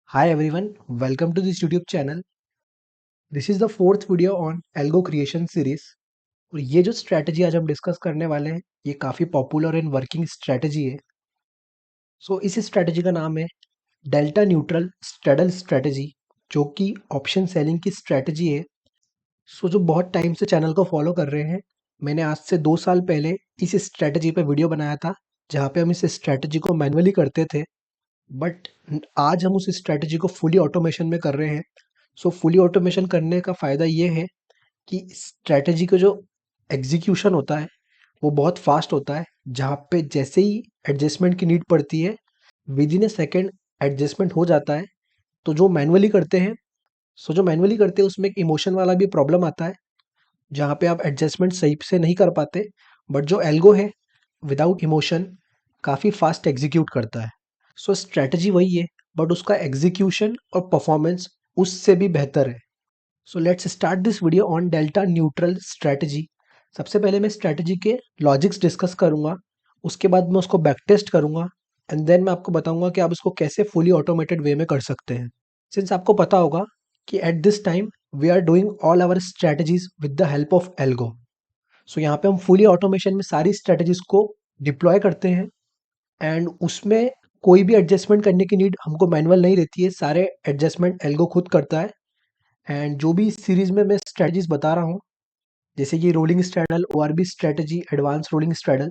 Hi everyone, welcome to this YouTube channel. This is the fourth video on Algo Creation series. और ये जो strategy आज हम discuss करने वाले हैं ये काफ़ी पॉपुलर एंड वर्किंग स्ट्रैटेजी है. इस स्ट्रैटेजी का नाम है डेल्टा न्यूट्रल स्ट्रैडल स्ट्रैटेजी, जो कि ऑप्शन सेलिंग की स्ट्रैटेजी है. जो बहुत टाइम से चैनल को फॉलो कर रहे हैं, मैंने आज से 2 साल पहले इस स्ट्रैटेजी पे वीडियो बनाया था जहाँ पे हम इस स्ट्रैटेजी को मैनुअली करते थे. बट आज हम उस स्ट्रैटेजी को फुली ऑटोमेशन में कर रहे हैं. फुली ऑटोमेशन करने का फ़ायदा ये है कि स्ट्रैटेजी का जो एग्जीक्यूशन होता है वो बहुत फास्ट होता है. जहाँ पे जैसे ही एडजस्टमेंट की नीड पड़ती है, with in A second adjustment हो जाता है. तो जो मैनुअली करते हैं जो मैनुअली करते हैं उसमें एक इमोशन वाला भी प्रॉब्लम आता है, जहाँ पे आप एडजस्टमेंट सही से नहीं कर पाते. बट जो एल्गो है विदाउट इमोशन काफ़ी फास्ट एग्जीक्यूट करता है. स्ट्रैटेजी वही है, बट उसका एग्जीक्यूशन और परफॉर्मेंस उससे भी बेहतर है. Let's start this video on delta neutral strategy. सबसे पहले मैं स्ट्रैटेजी के लॉजिक्स डिस्कस करूंगा, उसके बाद मैं उसको बैक टेस्ट करूंगा, एंड देन मैं आपको बताऊंगा कि आप इसको कैसे फुली ऑटोमेटेड वे में कर सकते हैं. सिंस आपको पता होगा कि at this time we are doing all our strategies with the help of algo. यहाँ पे हम फुली ऑटोमेशन में सारी स्ट्रैटेजीज को डिप्लॉय करते हैं, एंड उसमें कोई भी एडजस्टमेंट करने की नीड हमको मैनुअल नहीं रहती है. सारे एडजस्टमेंट एल्गो खुद करता है. एंड जो भी इस सीरीज में मैं स्ट्रेटजीज बता रहा हूँ, जैसे कि rolling straddle, ओआरबी strategy, advance rolling straddle,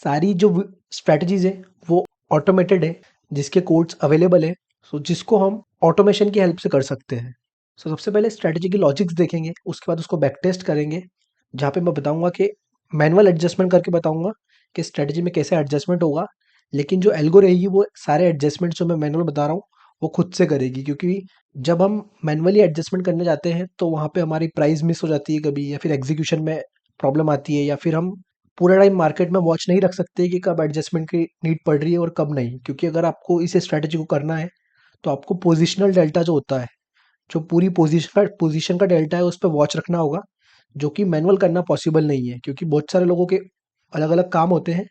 सारी जो स्ट्रेटजीज है वो ऑटोमेटेड है, जिसके कोड्स अवेलेबल है. जिसको हम ऑटोमेशन की हेल्प से कर सकते हैं. सबसे पहले स्ट्रेटजी की लॉजिक्स देखेंगे, उसके बाद उसको बैक टेस्ट करेंगे, जहाँ पे मैं बताऊंगा कि मैनुअल एडजस्टमेंट करके बताऊंगा कि स्ट्रेटजी में कैसे एडजस्टमेंट होगा. लेकिन जो एल्गो रहेगी वो सारे एडजस्टमेंट जो मैं मैनुअल बता रहा हूँ वो खुद से करेगी, क्योंकि जब हम मैनुअली एडजस्टमेंट करने जाते हैं तो वहाँ पे हमारी प्राइस मिस हो जाती है कभी, या फिर एग्जीक्यूशन में प्रॉब्लम आती है, या फिर हम पूरा टाइम मार्केट में वॉच नहीं रख सकते कि कब एडजस्टमेंट की नीड पड़ रही है और कब नहीं. क्योंकि अगर आपको इस स्ट्रैटेजी को करना है तो आपको पोजिशनल डेल्टा जो होता है, जो पूरी पोजीशन का डेल्टा है, उस पर वॉच रखना होगा, जो कि मैनुअल करना पॉसिबल नहीं है क्योंकि बहुत सारे लोगों के अलग अलग काम होते हैं.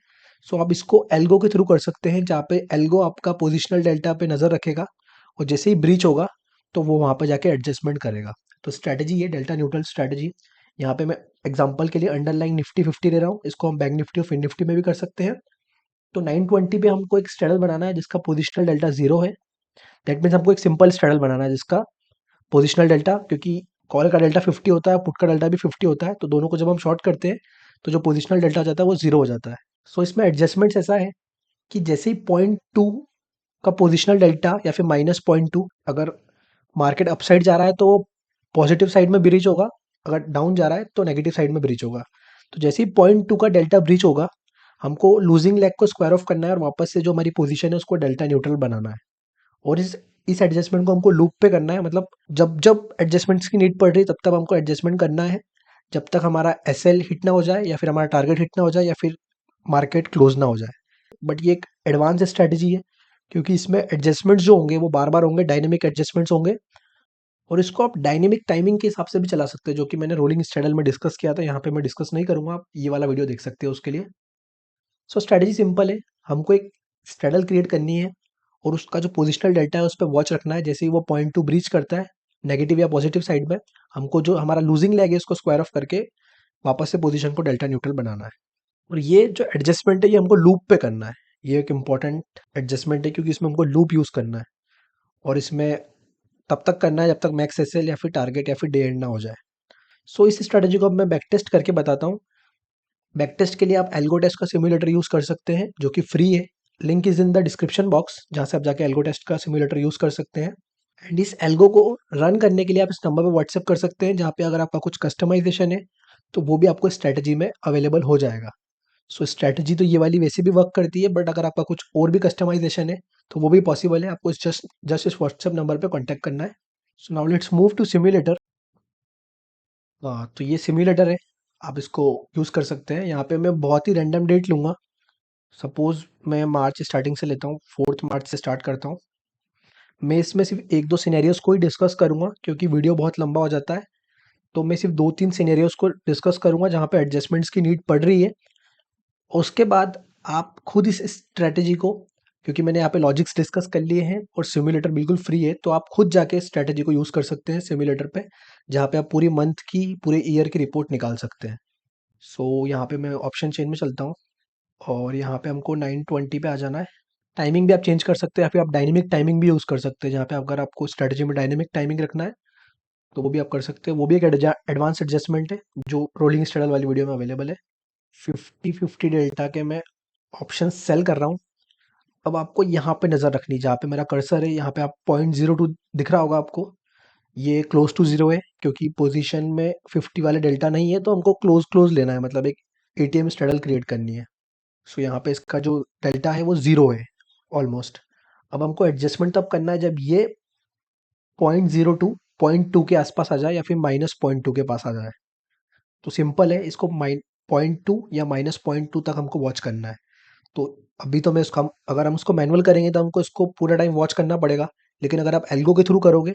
आप इसको एल्गो के थ्रू कर सकते हैं, जहाँ पे एल्गो आपका पोजिशनल डेल्टा पे नज़र रखेगा, और जैसे ही ब्रीच होगा तो वो वहाँ पर जाके एडजस्टमेंट करेगा. स्ट्रैटेजी ये डेल्टा न्यूट्रल स्ट्रैटेजी. यहाँ पे मैं एग्जांपल के लिए अंडरलाइन निफ्टी 50 ले रहा हूँ, इसको हम बैंक निफ्टी और फिन निफ्टी में भी कर सकते हैं. 920 पे हमको एक स्ट्रैडल बनाना है जिसका पोजिशनल डेल्टा 0 है. दैट मीन्स हमको एक सिंपल स्ट्रैडल बनाना है जिसका पोजिशनल डेल्टा, क्योंकि कॉल का डेल्टा 50 होता है, पुट का डेल्टा भी 50 होता है, तो दोनों को जब हम शॉर्ट करते हैं तो जो पोजिशनल डेल्टा हो जाता है वो 0 हो जाता है. इसमें एडजस्टमेंट्स ऐसा है कि जैसे ही 0.2 का पोजिशनल डेल्टा या फिर -0.2, अगर मार्केट अपसाइड जा रहा है तो पॉजिटिव साइड में ब्रीच होगा, अगर डाउन जा रहा है तो नेगेटिव साइड में ब्रीच होगा. तो जैसे ही 0.2 का डेल्टा ब्रीच होगा, हमको लूजिंग लेग को स्क्वायर ऑफ करना है और वापस से जो हमारी पोजीशन है उसको डेल्टा न्यूट्रल बनाना है. और इस एडजस्टमेंट को हमको लूप पे करना है, मतलब जब जब एडजस्टमेंट्स की नीड पड़ रही है तब तब हमको एडजस्टमेंट करना है, जब तक हमारा एसएल हिट ना हो जाए या फिर हमारा टारगेट हिट ना हो जाए या फिर मार्केट क्लोज ना हो जाए. बट ये एक एडवांस स्ट्रैटेजी है, क्योंकि इसमें एडजस्टमेंट्स जो होंगे वो बार बार होंगे, डायनेमिक एडजस्टमेंट्स होंगे. और इसको आप डायनेमिक टाइमिंग के हिसाब से भी चला सकते हैं, जो कि मैंने रोलिंग स्ट्रैडल में डिस्कस किया था. यहाँ पे मैं डिस्कस नहीं करूंगा, आप ये वाला वीडियो देख सकते हैं उसके लिए. स्ट्रैटेजी सिंपल है. हमको एक स्ट्रैडल क्रिएट करनी है और उसका जो पोजिशनल डेल्टा है उस पर वॉच रखना है. जैसे ही वो 0.2 ब्रीच करता है नेगेटिव या पॉजिटिव साइड में, हमको जो हमारा लूजिंग लेग है उसको स्क्वायर ऑफ करके वापस से पोजीशन को डेल्टा न्यूट्रल बनाना है. और ये जो एडजस्टमेंट है ये हमको लूप पे करना है. ये एक इंपॉर्टेंट एडजस्टमेंट है क्योंकि इसमें हमको लूप यूज करना है, और इसमें तब तक करना है जब तक मैक्स एसएल या फिर टारगेट या फिर डे एंड ना हो जाए. इस स्ट्रेटेजी को अब मैं बैक टेस्ट करके बताता हूँ. बैक टेस्ट के लिए आप एल्गो टेस्ट का सिमुलेटर यूज कर सकते हैं, जो कि फ्री है. Link is in the description box, जहाँ से आप जाके एल्गो टेस्ट का सिमुलेटर यूज कर सकते हैं. एंड इस एल्गो को रन करने के लिए आप इस नंबर पर व्हाट्सएप कर सकते हैं, जहाँ पे अगर आपका कुछ कस्टमाइजेशन है तो वो भी आपको स्ट्रैटेजी में अवेलेबल हो जाएगा. स्ट्रैटेजी तो ये वाली वैसे भी वर्क करती है, बट अगर आपका कुछ और भी कस्टमाइजेशन है तो वो भी पॉसिबल है. आपको जस्ट जस्ट इस व्हाट्सएप नंबर पे कांटेक्ट करना है. Now let's move to simulator. तो ये सिमुलेटर है, आप इसको यूज़ कर सकते हैं. यहाँ पे मैं बहुत ही रैंडम डेट लूँगा. सपोज मैं मार्च स्टार्टिंग से लेता हूँ, 4 मार्च से स्टार्ट करता हूँ. मैं इसमें सिर्फ एक दो सिनेरियोस को ही डिस्कस करूँगा क्योंकि वीडियो बहुत लंबा हो जाता है. तो मैं सिर्फ 2-3 सिनेरियोस को डिस्कस करूँगा जहाँ पे एडजस्टमेंट्स की नीड पड़ रही है. उसके बाद आप खुद इस स्ट्रैटेजी को क्योंकि मैंने यहाँ पे लॉजिक्स डिस्कस कर लिए हैं और सिम्युलेटर बिल्कुल फ्री है, तो आप खुद जाके स्ट्रैटेजी को यूज़ कर सकते हैं सिम्युलेटर पे, जहाँ पे आप पूरी मंथ की, पूरे ईयर की रिपोर्ट निकाल सकते हैं। सो यहाँ पे मैं ऑप्शन चेन में चलता हूँ और यहाँ पे हमको 9:20 पे आ जाना है। टाइमिंग भी आप चेंज कर सकते हैं या फिर आप डायनेमिक टाइमिंग भी यूज़ कर सकते हैं, जहाँ पे अगर आपको स्ट्रैटेजी में डायनेमिक टाइमिंग रखना है, तो वो भी आप कर सकते हैं। वो भी एक एडवांस एडजस्टमेंट है, जो रोलिंग स्ट्रैडल वाली वीडियो में अवेलेबल है। 50-50 डेल्टा के मैं ऑप्शन सेल कर रहा हूँ। अब आपको यहाँ पे नज़र रखनी, जहाँ पे मेरा कर्सर है, यहाँ पे आप 0.02 दिख रहा होगा आपको। ये क्लोज टू ज़ीरो है, क्योंकि पोजीशन में 50 वाले डेल्टा नहीं है, तो हमको क्लोज क्लोज लेना है, मतलब एक एटीएम स्ट्रैडल क्रिएट करनी है। सो यहाँ पे इसका जो डेल्टा है वो ज़ीरो है ऑलमोस्ट। अब हमको एडजस्टमेंट तब करना है जब ये 0.02 0.2 के आसपास आ जाए या फिर -0.2 के पास आ जाए। तो सिंपल है, इसको 0.2 या -0.2 तक हमको वॉच करना है। तो अभी तो मैं उसका, अगर हम उसको मैनुअल करेंगे तो हमको इसको पूरा टाइम वॉच करना पड़ेगा, लेकिन अगर आप एल्गो के थ्रू करोगे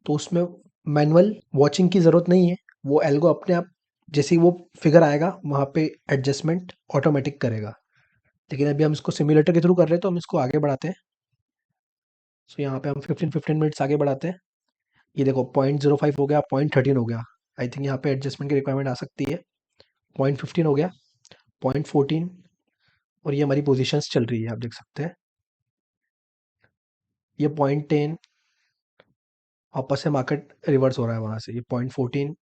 तो उसमें मैनुअल वॉचिंग की ज़रूरत नहीं है। वो एल्गो अपने आप, जैसे ही वो फिगर आएगा वहाँ पे एडजस्टमेंट ऑटोमेटिक करेगा। लेकिन अभी हम इसको सिम्युलेटर के थ्रू कर रहे हैं, तो हम इसको आगे बढ़ाते हैं। सो यहाँ पे हम 15 मिनट्स आगे बढ़ाते हैं। ये देखो 0.05 हो गया, 0.13 हो गया। आई थिंक यहाँ पे एडजस्टमेंट की रिक्वायरमेंट आ सकती है। 0.15 हो गया, 0.14, और ये हमारी पोजीशंस चल रही है, आप देख सकते हैं। ये 0.10, वापस से मार्केट रिवर्स हो रहा है वहाँ से। ये 0.14,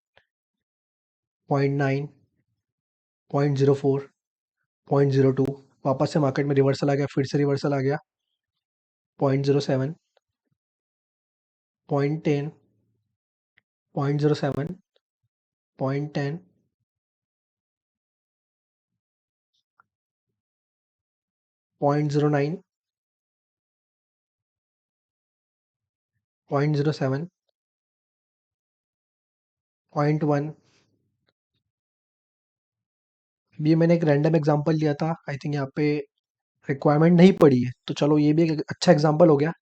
0.9, 0.04, 0.02, वापस से मार्केट में रिवर्सल आ गया, फिर से रिवर्सल आ गया। 0.07, 0.10, 0.07, 0.10, 0.09, 0.07, 0.1। ये मैंने एक रैंडम एग्जांपल लिया था, आई थिंक यहाँ पे रिक्वायरमेंट नहीं पड़ी है, तो चलो ये भी एक अच्छा एग्जांपल हो गया।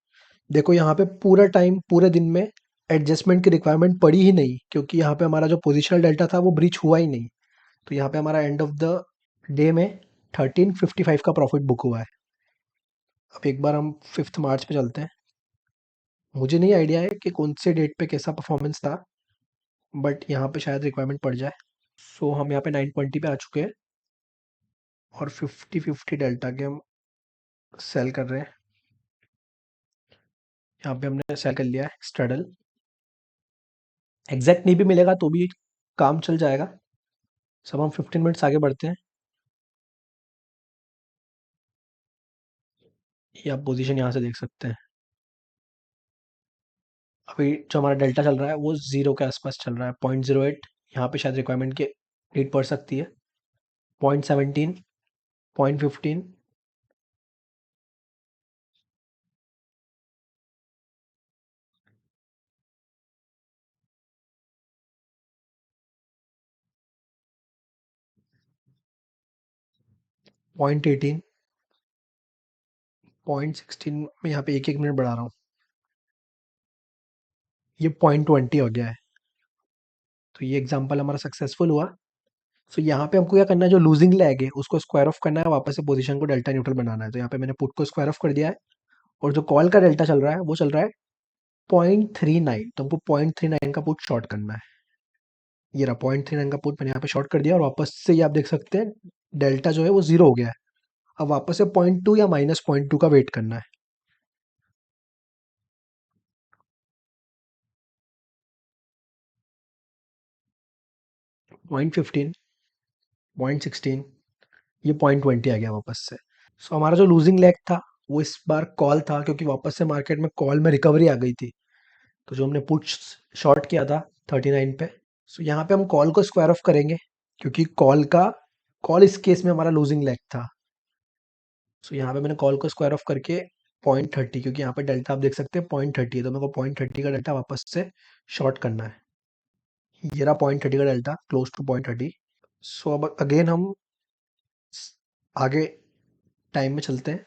देखो यहाँ पे पूरा टाइम, पूरे दिन में एडजस्टमेंट की रिक्वायरमेंट पड़ी ही नहीं, क्योंकि यहाँ पे हमारा जो पोजिशनल डेल्टा था वो ब्रीच हुआ ही नहीं। तो यहाँ पे हमारा एंड ऑफ द डे में 1355 का प्रॉफिट बुक हुआ है। अब एक बार हम 5 मार्च पे चलते हैं। मुझे नहीं आइडिया है कि कौन से डेट पे कैसा परफॉर्मेंस था, बट यहाँ पे शायद रिक्वायरमेंट पड़ जाए। सो हम यहाँ पे 920 पे आ चुके हैं और 50-50 डेल्टा के हम सेल कर रहे हैं। यहाँ पे हमने सेल कर लिया है स्ट्रेडल। एग्जैक्ट नहीं भी मिलेगा तो भी काम चल जाएगा। सब हम 15 मिनट्स आगे बढ़ते हैं। ये आप पोजीशन यहाँ से देख सकते हैं। अभी जो हमारा डेल्टा चल रहा है वो जीरो के आसपास चल रहा है, 0.08। यहाँ पे शायद रिक्वायरमेंट की नीड पड़ सकती है। 0.17, 0.15, 0.18, 0.16 में यहाँ पे 1-1 मिनट बढ़ा रहा हूँ। ये 0.20 हो गया है। तो ये एग्जाम्पल हमारा सक्सेसफुल हुआ। सो यहाँ पे हमको क्या करना है, जो लूजिंग लेग है उसको स्क्वायर ऑफ करना है, वापस से पोजीशन को डेल्टा न्यूट्रल बनाना है। तो यहाँ पे मैंने पुट को स्क्वायर ऑफ कर दिया है, और जो कॉल का डेल्टा चल रहा है वो चल रहा है 0.39। तो हमको 0.39 का पुट शॉर्ट करना है। ये रहा 0.39 का पुट मैंने यहाँ पे शॉर्ट कर दिया, और वापस से ये आप देख सकते हैं डेल्टा जो है वो जीरो हो गया है। अब वापस से 0.2 या -0.2 का वेट करना है। 0.15, 0.16, ये 0.20 आ गया वापस से। सो हमारा जो लूजिंग लेग था वो इस बार कॉल था, क्योंकि वापस से मार्केट में कॉल में रिकवरी आ गई थी। तो जो हमने पुट शॉर्ट किया था 39 पे, सो यहाँ पे हम कॉल को स्क्वायर ऑफ करेंगे, क्योंकि कॉल इस केस में हमारा लूजिंग लेग था। सो यहाँ पे मैंने कॉल को स्क्वायर ऑफ करके 0.30, क्योंकि यहाँ पे डेल्टा आप देख सकते हैं 0.30 है, तो मेरे को 0.30 का डेल्टा वापस से शॉर्ट करना है। ये रहा 0.30 का डेल्टा, क्लोज टू 0.30। सो अब अगेन हम आगे टाइम में चलते हैं।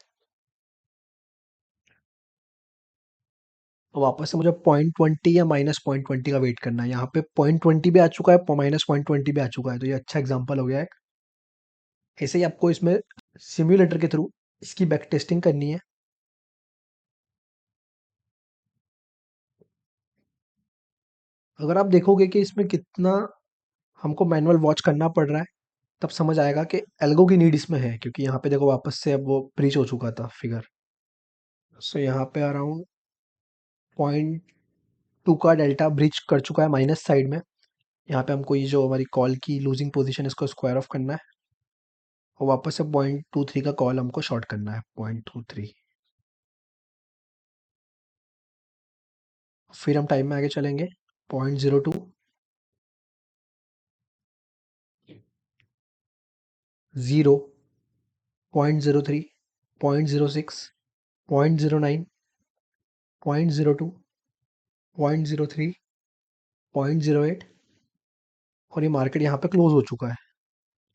तो वापस से मुझे 0.20 या -0.20 का वेट करना है। यहाँ पे 0.20 भी आ चुका है, -0.20 भी आ चुका है, तो ये अच्छा एग्जांपल हो गया है। ऐसे ही आपको इसमें सिम्युलेटर के थ्रू इसकी बैक टेस्टिंग करनी है। अगर आप देखोगे कि इसमें कितना हमको मैनुअल वॉच करना पड़ रहा है, तब समझ आएगा कि एल्गो की नीड इसमें है, क्योंकि यहाँ पे देखो वापस से अब वो ब्रीच हो चुका था फिगर। सो यहाँ पे अराउंड 0.2 का डेल्टा ब्रीच कर चुका है माइनस साइड में। यहाँ पे हमको ये जो हमारी कॉल की लूजिंग पोजीशन है इसको स्क्वायर ऑफ करना है, और वापस से 0.23 का कॉल हमको शॉर्ट करना है, 0.23। फिर हम टाइम में आगे चलेंगे, 0.02, 0, 0.03, 0.06, 0.09, 0.02, 0.03, 0.08, और ये मार्केट यहाँ पे क्लोज हो चुका है।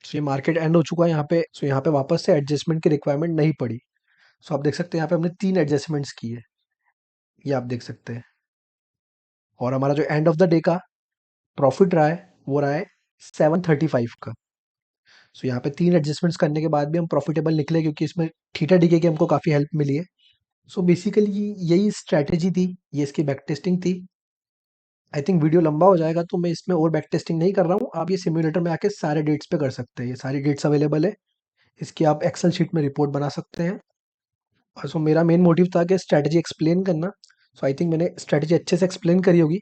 सो ये मार्केट एंड हो चुका है यहाँ पे। सो यहाँ पे वापस से एडजस्टमेंट की रिक्वायरमेंट नहीं पड़ी। सो आप देख सकते हैं यहाँ पे हमने 3 एडजस्टमेंट्स की है, ये आप देख सकते हैं। और हमारा जो एंड ऑफ द डे का प्रॉफिट रहा है वो रहा है 735 का। सो यहाँ पे 3 एडजस्टमेंट्स करने के बाद भी हम प्रॉफिटेबल निकले, क्योंकि इसमें थीटा डीके की हमको काफ़ी हेल्प मिली है। सो बेसिकली यही स्ट्रैटेजी थी, ये इसकी बैक टेस्टिंग थी। आई थिंक वीडियो लंबा हो जाएगा तो मैं इसमें और बैक टेस्टिंग नहीं कर रहा हूँ। आप ये सिम्युलेटर में आके सारे डेट्स पे कर सकते हैं, ये सारी डेट्स अवेलेबल है। इसकी आप एक्सेल शीट में रिपोर्ट बना सकते हैं। और सो मेरा मेन मोटिव था कि स्ट्रैटेजी एक्सप्लेन करना। सो आई थिंक मैंने स्ट्रैटेजी अच्छे से एक्सप्लेन करी होगी।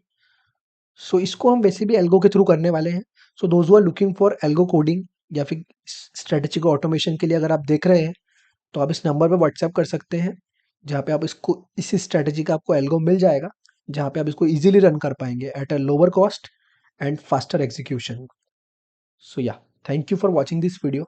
सो इसको हम वैसे भी एल्गो के थ्रू करने वाले हैं। So those who are looking for algo coding या फिर स्ट्रैटेजी को ऑटोमेशन के लिए अगर आप देख रहे हैं, तो आप इस नंबर पे व्हाट्सएप कर सकते हैं, जहाँ पे आप इसको इसी स्ट्रैटेजी का आपको एल्गो मिल जाएगा, जहाँ पे आप इसको इजीली रन कर पाएंगे at a lower cost and faster execution. So yeah, thank you for watching this video.